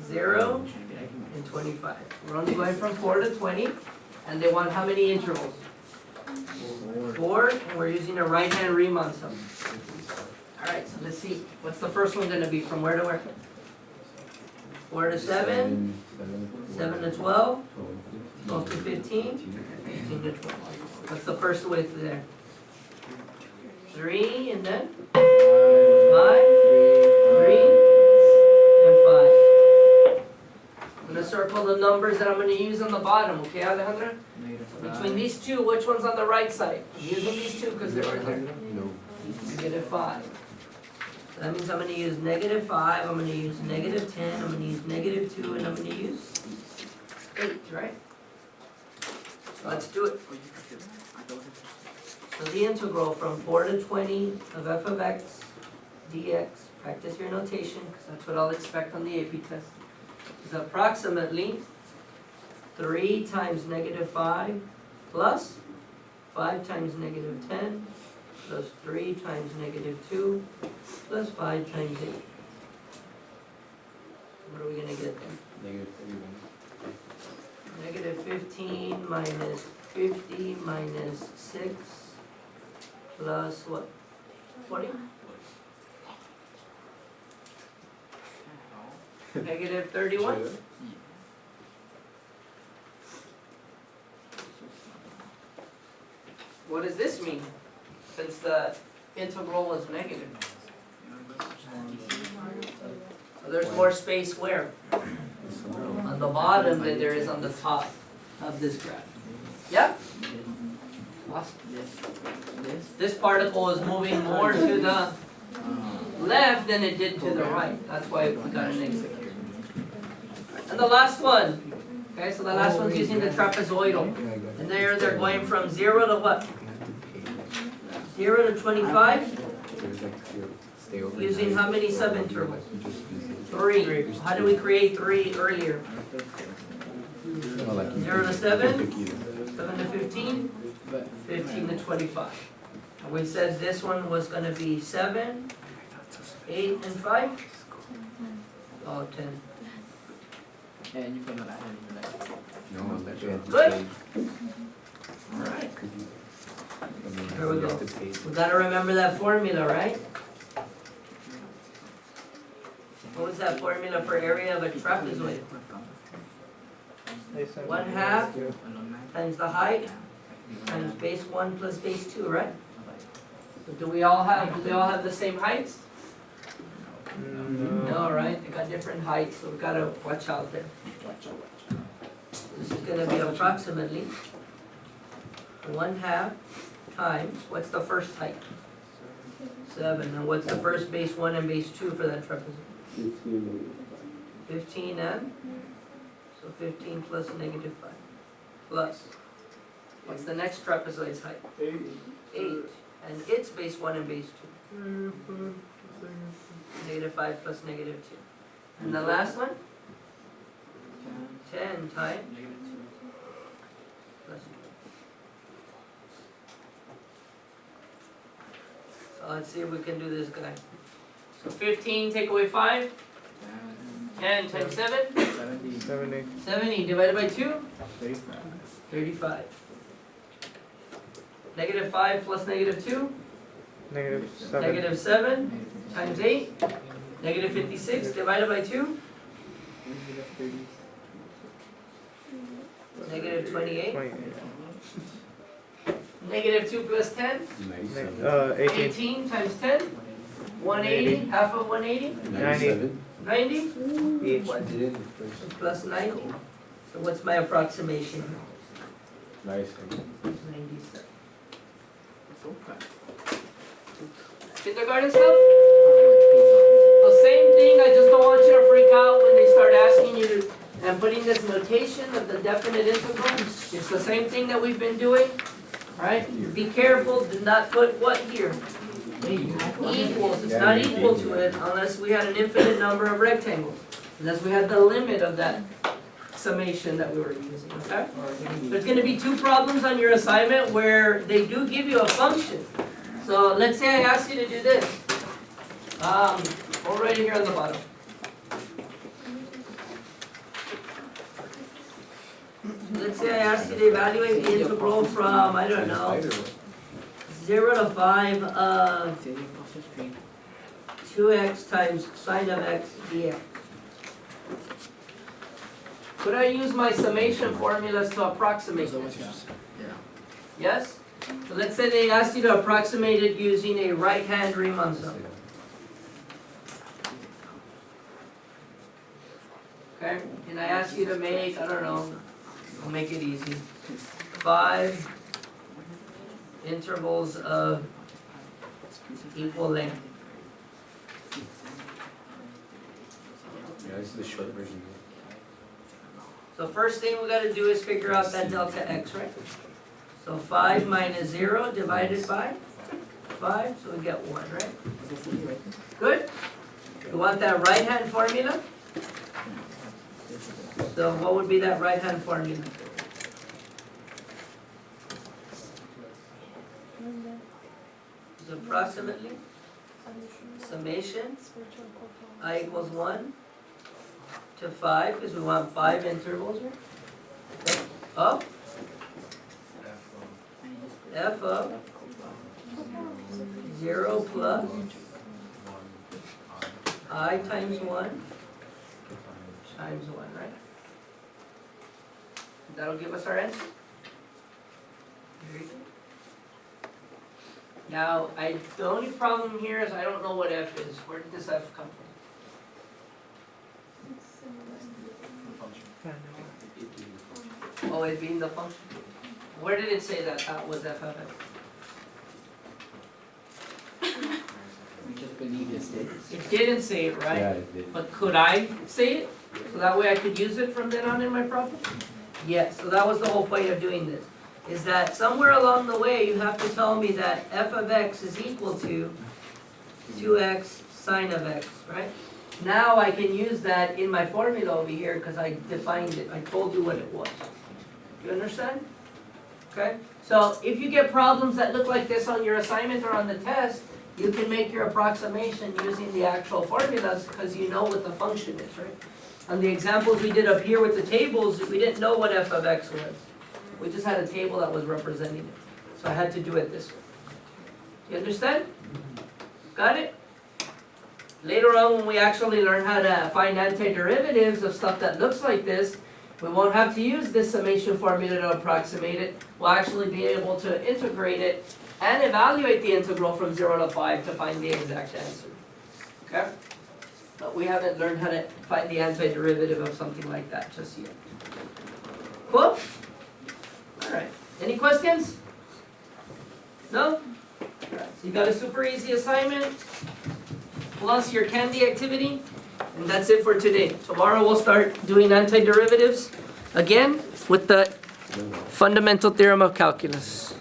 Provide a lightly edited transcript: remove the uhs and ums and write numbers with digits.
0 and 25. We're only going from 4 to 20, and they want how many intervals? 4, and we're using a right-hand Riemann sum. Alright, so let's see, what's the first one gonna be, from where to where? 4 to 7, 7 to 12, 12 to 15, 15 to 12. What's the first width there? 3, and then 5, 3, and 5. I'm gonna circle the numbers that I'm gonna use on the bottom, okay, Alejandra? Between these two, which one's on the right side? I'm using these two because they're right there. Negative 5. So that means I'm gonna use negative 5, I'm gonna use negative 10, I'm gonna use negative 2, and I'm gonna use 8, right? So let's do it. So the integral from 4 to 20 of f of x dx, practice your notation, because that's what I'll expect on the AP test, is approximately 3 times negative 5 plus 5 times negative 10 plus 3 times negative 2 plus 5 times 8. What are we going to get then? Negative 15 minus 50 minus 6 plus what? 40? Negative 31? What does this mean? Since the integral was negative. So there's more space where? On the bottom than there is on the top of this graph. Yeah? Awesome. This particle is moving more to the left than it did to the right. That's why we got a negative. And the last one. Okay, so the last one's using the trapezoidal. And they're going from 0 to what? 0 to 25? Using how many subintervals? 3. How do we create 3 earlier? 0 to 7? 7 to 15? 15 to 25. And we said this one was going to be 7, 8, and 5? Oh, 10. Good. Alright. Here we go. We gotta remember that formula, right? What was that formula for area of a trapezoid? 1/2 times the height times base 1 plus base 2, right? So do we all have the same heights? No, right? They got different heights, so we gotta watch out there. This is gonna be approximately 1/2 times, what's the first height? 7. And what's the first base 1 and base 2 for that trapezoid? 15 and? So 15 plus negative 5. Plus. What's the next trapezoid's height? 8. And its base 1 and base 2? Negative 5 plus negative 2. And the last one? 10 times plus 2. So let's see if we can do this guy. So 15 take away 5. 10 times 7? 70 divided by 2? 35. Negative 5 plus negative 2? Negative 7 times 8? Negative 56 divided by 2? Negative 28? Negative 2 plus 10? 18 times 10? 180? Half of 180? 90? Plus 90? So what's my approximation? 97. Kindergarten stuff? The same thing, I just don't want you to freak out when they start asking you and putting this notation of the definite integral. It's the same thing that we've been doing. Alright? Be careful, do not put what here? Equals. It's not equal to it unless we had an infinite number of rectangles. Unless we had the limit of that summation that we were using, okay? There's going to be 2 problems on your assignment where they do give you a function. So let's say I ask you to do this. Right here on the bottom. let's say I ask you to evaluate the integral from, I don't know, 0 to 5 of 2x times sine of x dx. Could I use my summation formulas to approximate this? Yes? So let's say they asked you to approximate it using a right-hand Riemann sum. Okay, and I ask you to make, I don't know, I'll make it easy, 5 intervals of equal length. Yeah, this is the short version. So first thing we gotta do is figure out that delta x, right? So 5 minus 0 divided by 5, so we get 1, right? Good? You want that right-hand formula? So what would be that right-hand formula? It's approximately summation I equals 1 to 5, because we want 5 intervals, right? Okay. Of f of 0 plus I times 1 times 1, right? That'll give us our answer. Very good. Now, the only problem here is I don't know what f is. Where did this f come from? Oh, it being the function. Where did it say that that was f of x? It didn't say it, right? Yeah, it did. But could I say it? So that way I could use it from then on in my problem? Yes, so that was the whole point of doing this. Is that somewhere along the way you have to tell me that f of x is equal to 2x sine of x, right? Now I can use that in my formula over here because I defined it. I told you what it was. You understand? Okay? So if you get problems that look like this on your assignment or on the test, you can make your approximation using the actual formulas because you know what the function is, right? On the examples we did up here with the tables, we didn't know what f of x was. We just had a table that was representing it. So I had to do it this way. You understand? Got it? Later on when we actually learn how to find antiderivatives of stuff that looks like this, we won't have to use this summation formula to approximate it. We'll actually be able to integrate it and evaluate the integral from 0 to 5 to find the exact answer. Okay? But we haven't learned how to find the antiderivative of something like that just yet. Cool? Alright. Any questions? No? Alright, so you got a super easy assignment, plus your candy activity, and that's it for today. Tomorrow we'll start doing antiderivatives again with the fundamental theorem of calculus.